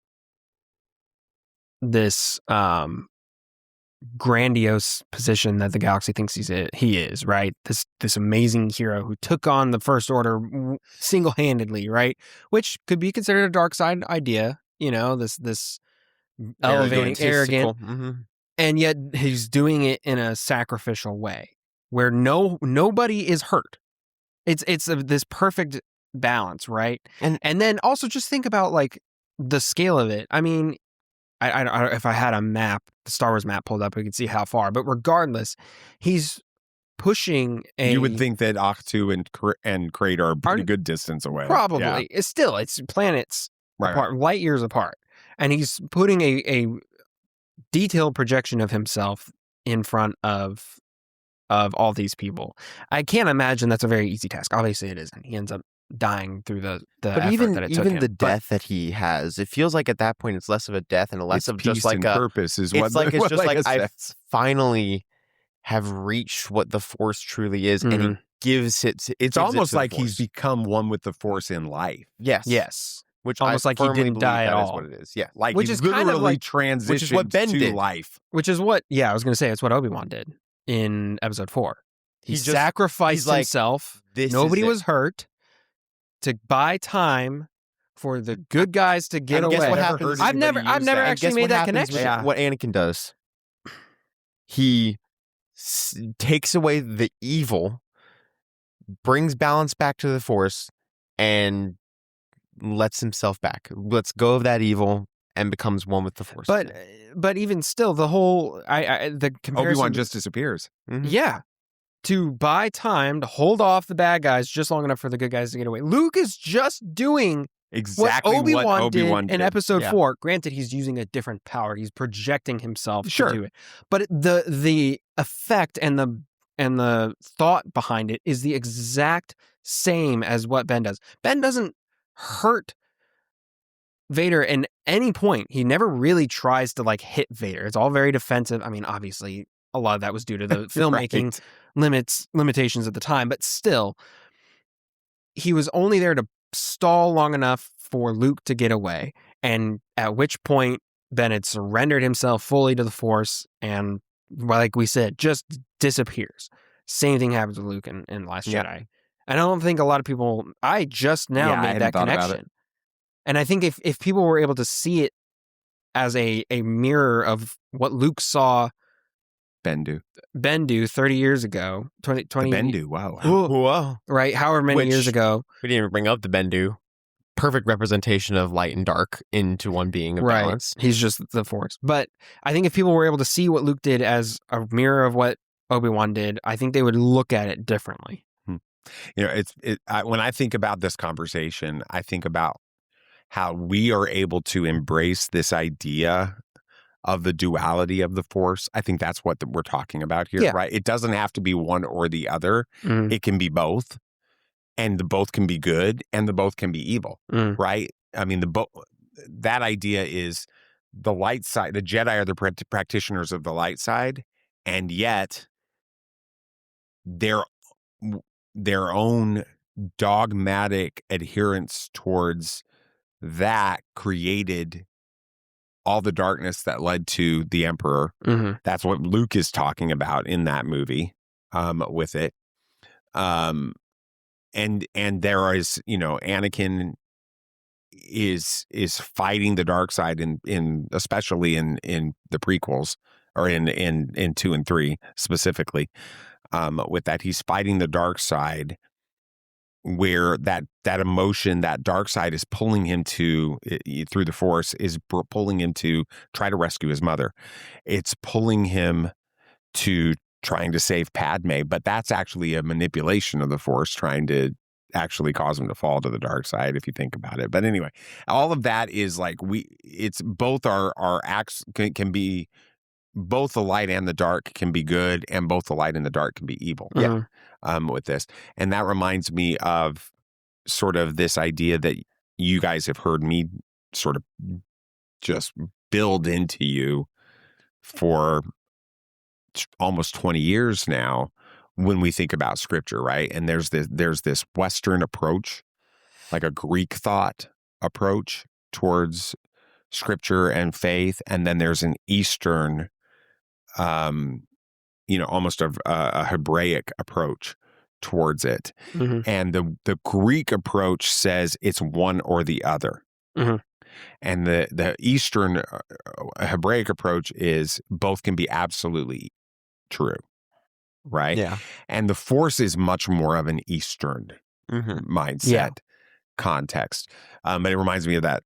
grandiose position that the galaxy thinks he is, right? This amazing hero who took on the First Order single-handedly, right? Which could be considered a dark side idea, this elevating, arrogant, mm-hmm. and yet he's doing it in a sacrificial way where nobody is hurt. It's this perfect balance, right? And then also just think about like the scale of it. I mean, I if I had a map, the Star Wars map pulled up, we could see how far. But regardless, he's pushing You would think that Ahch-To and Crate are a pretty good distance away. Probably. Yeah. It's planets apart, Right. light years apart. And he's putting a detailed projection of himself in front of all these people. I can't imagine that's a very easy task. Obviously it isn't. He ends up dying through the but effort even that it took him. the death that he has, it feels like at that point it's less of a death and less of just like a purpose is it's what like it's just like I says. finally have reached what the Force truly is, and he gives it. It's almost like he's become one with the Force in life. Yes. Which almost I like he firmly didn't believe die at that is all. what it is. Yeah, Like Which he's is kind of literally like- transitioned which is what Ben to did. life. Which is what, I was going to say, it's what Obi-Wan did in Episode 4. He just- sacrificed he's like, himself. this Nobody is it. was hurt to buy time for the good guys to get And away. guess what Never happens? heard I've never anybody use that. actually And guess made what that happens connection. with Yeah. what Anakin does? He takes away the evil, brings balance back to the Force, and lets himself back. Lets go of that evil and becomes one with the Force. But even still, the whole the comparison. Obi-Wan just disappears. Mhm. Yeah. To buy time to hold off the bad guys just long enough for the good guys to get away. Luke is just doing Exactly what Obi-Wan did in Episode Yeah. 4. Granted, he's using a different power. He's projecting himself Sure. to do it. But the effect and the thought behind it is the exact same as what Ben does. Ben doesn't hurt Vader in any point. He never really tries to like hit Vader. It's all very defensive. I mean, obviously, a lot of that was due to the filmmaking limitations at the time, but still, he was only there to stall long enough for Luke to get away, and at which point Ben had surrendered himself fully to the Force, and like we said, just disappears. Same thing happens with Luke in Last Yeah. Jedi. And I don't think a lot of people. I just now Yeah, I made hadn't that thought about connection, and I think if people were able to see it as a mirror of what Luke saw Bendu. Ben do 30 years ago, 20 Bendu. Wow. Whoa. right? However many years Which- ago, We didn't even bring up the Bendu. Perfect representation of light and dark into one being of balance. He's just the Force. But I think if people were able to see what Luke did as a mirror of what Obi-Wan did, I think they would look at it differently. When I think about this conversation, I think about how we are able to embrace this idea of the duality of the Force. I think that's what we're talking about here, Yeah. right? It doesn't have to be one or the other. Mm. It can be both, and the both can be good, and the both can be evil, Mm. right? I mean, that idea is the light side. The Jedi are the practitioners of the light side, and yet their own dogmatic adherence towards that created all the darkness that led to the Emperor. Mhm. That's what Luke is talking about in that movie, with it. And there is, Anakin is fighting the dark side in especially in the prequels, or in 2 and 3 specifically. With that, he's fighting the dark side where that emotion, that dark side is pulling him to through the Force, is pulling him to try to rescue his mother. It's pulling him to trying to save Padme, but that's actually a manipulation of the Force, trying to actually cause him to fall to the dark side, if you think about it. But anyway, all of that is like it's both our acts can be, both the light and the dark can be good, and both the light and the dark can be evil. Mm-hmm. With this. And that reminds me of sort of this idea that you guys have heard me sort of just build into you for almost 20 years now when we think about scripture, right? And there's this Western approach, like a Greek thought approach towards scripture and faith, and then there's an Eastern almost a Hebraic approach towards it. Mm-hmm. And the Greek approach says it's one or the other. Mm-hmm. And the Eastern Hebraic approach is both can be absolutely true, right? Yeah. And the Force is much more of an Eastern mindset context. But it reminds me of that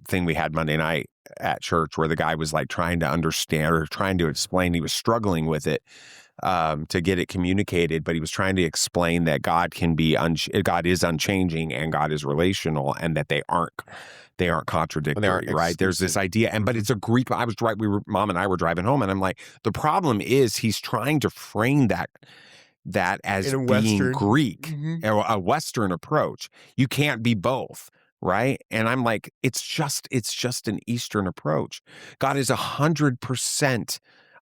thing we had Monday night at church, where the guy was like trying to understand or trying to explain. He was struggling with it to get it communicated, but he was trying to explain that God can be God is unchanging and God is relational, and that they aren't contradictory, right? There's this idea, but it's a Greek. Mom and I were driving home, and I'm like, the problem is he's trying to frame that as being Western. Greek, a Western approach. You can't be both. Right. And I'm like, it's just an Eastern approach. God is 100%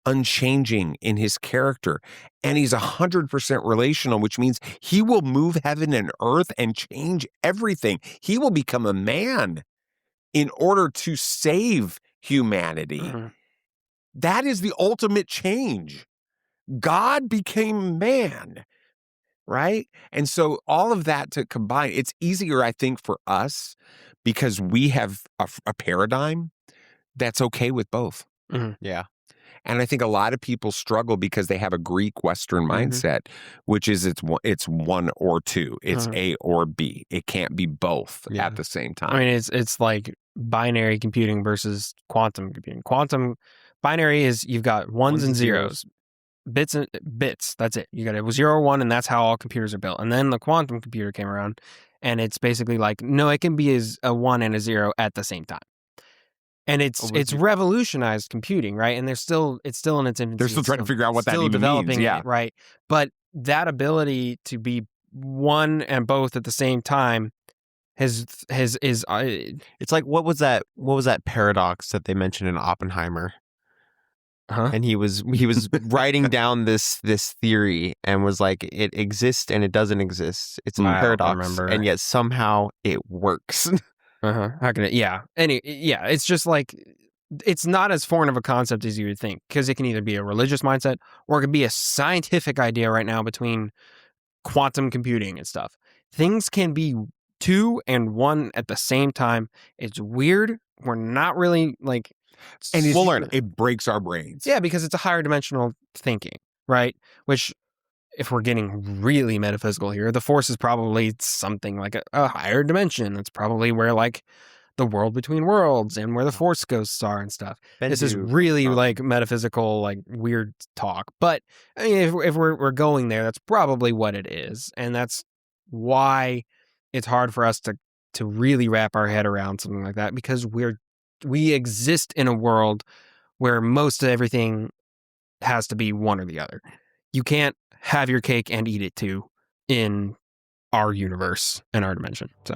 unchanging in his character, and he's 100% relational, which means he will move heaven and earth and change everything. He will become a man in order to save humanity. Mm-hmm. That is the ultimate change. God became man. Right. And so all of that to combine, it's easier, I think, for us because we have a paradigm that's okay with both. Mm-hmm. Yeah. And I think a lot of people struggle because they have a Greek Western mindset, which is it's one or two. It's A or B. It can't be both at the same time. I mean, it's like binary computing versus quantum computing. Quantum binary is you've got ones and zeros. Bits. That's it. You got it. It was 0 or 1, and that's how all computers are built. And then the quantum computer came around, and it's basically like, no, it can be a 1 and a 0 at the same time. And it's revolutionized computing, right? And it's still in its infancy. They're still trying to figure out what that even developing means. Yeah, it, right. But that ability to be one and both at the same time is it's like what was that paradox that they mentioned in Oppenheimer? And he was writing down this theory and was like, it exists and it doesn't exist. It's a paradox, and yet somehow it works. How can it? Yeah. It's just like, it's not as foreign of a concept as you would think, because it can either be a religious mindset or it could be a scientific idea right now between quantum computing and stuff. Things can be 2 and 1 at the same time. It's weird. We're not really like... And we'll learn. It breaks our brains. Yeah, because it's a higher dimensional thinking, right? Which, if we're getting really metaphysical here, the Force is probably something like a higher dimension. That's probably where like the world between worlds and where the Force ghosts are and stuff. This is really like metaphysical, like weird talk. But I mean, if we're going there, that's probably what it is, and that's why it's hard for us to really wrap our head around something like that, because we exist in a world where most of everything has to be one or the other. You can't have your cake and eat it too in our universe and our dimension. So